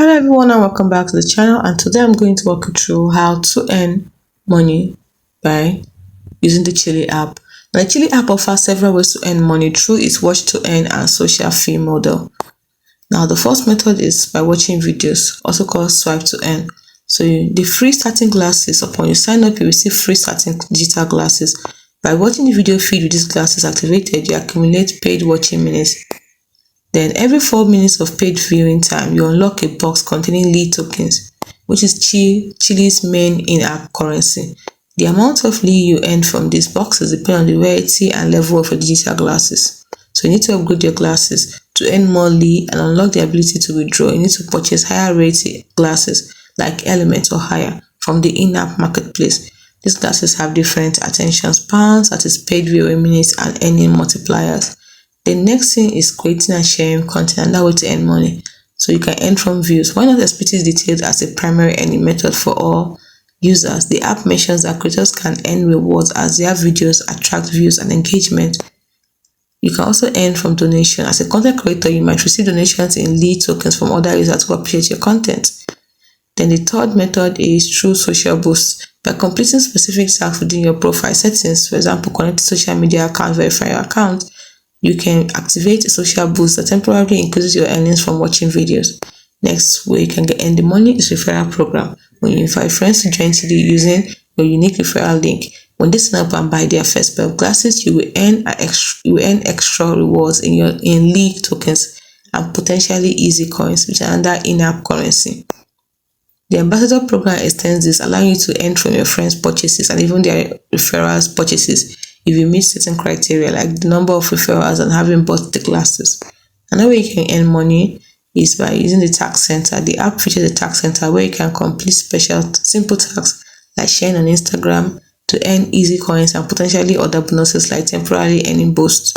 Hello everyone and welcome back to the channel, and today I'm going to walk you through how to earn money by using the Chelee app. Now the Chelee app offers several ways to earn money through its watch to earn and social fee model. Now the first method is by watching videos, also called swipe to earn. So the free starting glasses, upon you sign up you receive free starting digital glasses. By watching the video feed with these glasses activated, you accumulate paid watching minutes. Then every 4 minutes of paid viewing time, you unlock a box containing Lee tokens, which is Chelee's main in-app currency. The amount of Lee you earn from these boxes depends on the rarity and level of your digital glasses. So you need to upgrade your glasses to earn more Lee and unlock the ability to withdraw. You need to purchase higher rated glasses like Element or higher from the in-app marketplace. These glasses have different attention spans, that is paid viewing minutes and earning multipliers. The next thing is creating and sharing content, and that way to earn money. So you can earn from views. Why not explicit these details as a primary earning method for all users? The app mentions that creators can earn rewards as their videos attract views and engagement. You can also earn from donation. As a content creator, you might receive donations in Lee tokens from other users who appreciate your content. Then the third method is through social boosts. By completing specific tasks within your profile settings, for example, connect to social media account, verify your account, you can activate a social boost that temporarily increases your earnings from watching videos. Next, where you can earn the money is referral program. When you invite friends to join Chelee using your unique referral link, when they sign up and buy their first pair of glasses, you will earn extra rewards in Lee tokens and potentially easy coins, which are under in-app currency. The ambassador program extends this, allowing you to earn from your friends' purchases and even their referrals purchases if you meet certain criteria like the number of referrals and having bought the glasses. Another way you can earn money is by using the tax center. The app features a tax center where you can complete simple tasks like sharing on Instagram to earn easy coins and potentially other bonuses like temporarily earning boosts.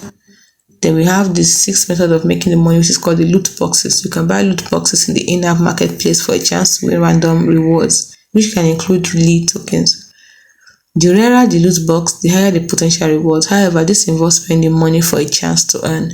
Then we have the sixth method of making the money, which is called the loot boxes. You can buy loot boxes in the in-app marketplace for a chance to win random rewards, which can include Lee tokens. The rarer the loot box, the higher the potential rewards. However, this involves spending money for a chance to earn.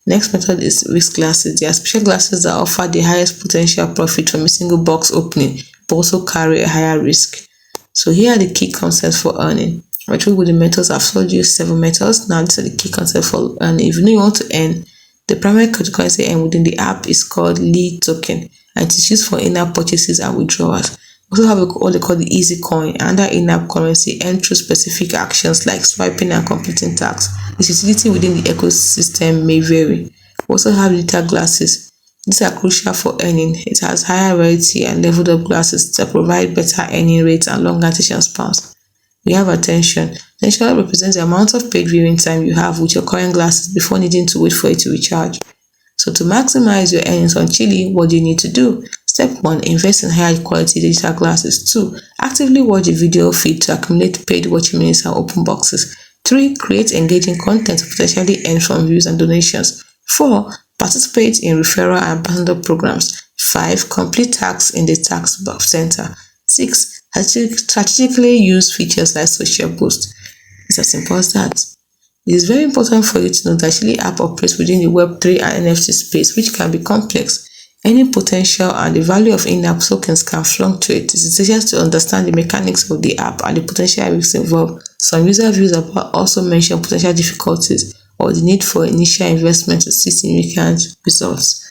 Next method is risk glasses. There are special glasses that offer the highest potential profit from a single box opening, but also carry a higher risk. So here are the key concepts for earning. I told you with the methods, I've told you 7 methods. Now these are the key concepts for earning. If you know you want to earn, the primary cryptocurrency earn within the app is called Lee token, and it is used for in-app purchases and withdrawals. We also have what they call the easy coin, and that in-app currency earned through specific actions like swiping and completing tasks. Its utility within the ecosystem may vary. We also have little glasses. These are crucial for earning. It has higher rarity and leveled up glasses that provide better earning rates and longer attention spans. We have attention. Attention represents the amount of paid viewing time you have with your current glasses before needing to wait for it to recharge. So to maximize your earnings on Chelee, what do you need to do? Step 1. Invest in higher quality digital glasses. 2. Actively watch the video feed to accumulate paid watching minutes and open boxes. 3. Create engaging content to potentially earn from views and donations. 4. Participate in referral and ambassador programs. 5. Complete tasks in the tax center. 6. Strategically use features like social boost. It's as simple as that. It is very important for you to know that Chelee app operates within the Web3 and NFT space, which can be complex. Any potential and the value of in-app tokens can fluctuate. It is essential to understand the mechanics of the app and the potential risks involved. Some user views also mention potential difficulties or the need for initial investment to see significant results.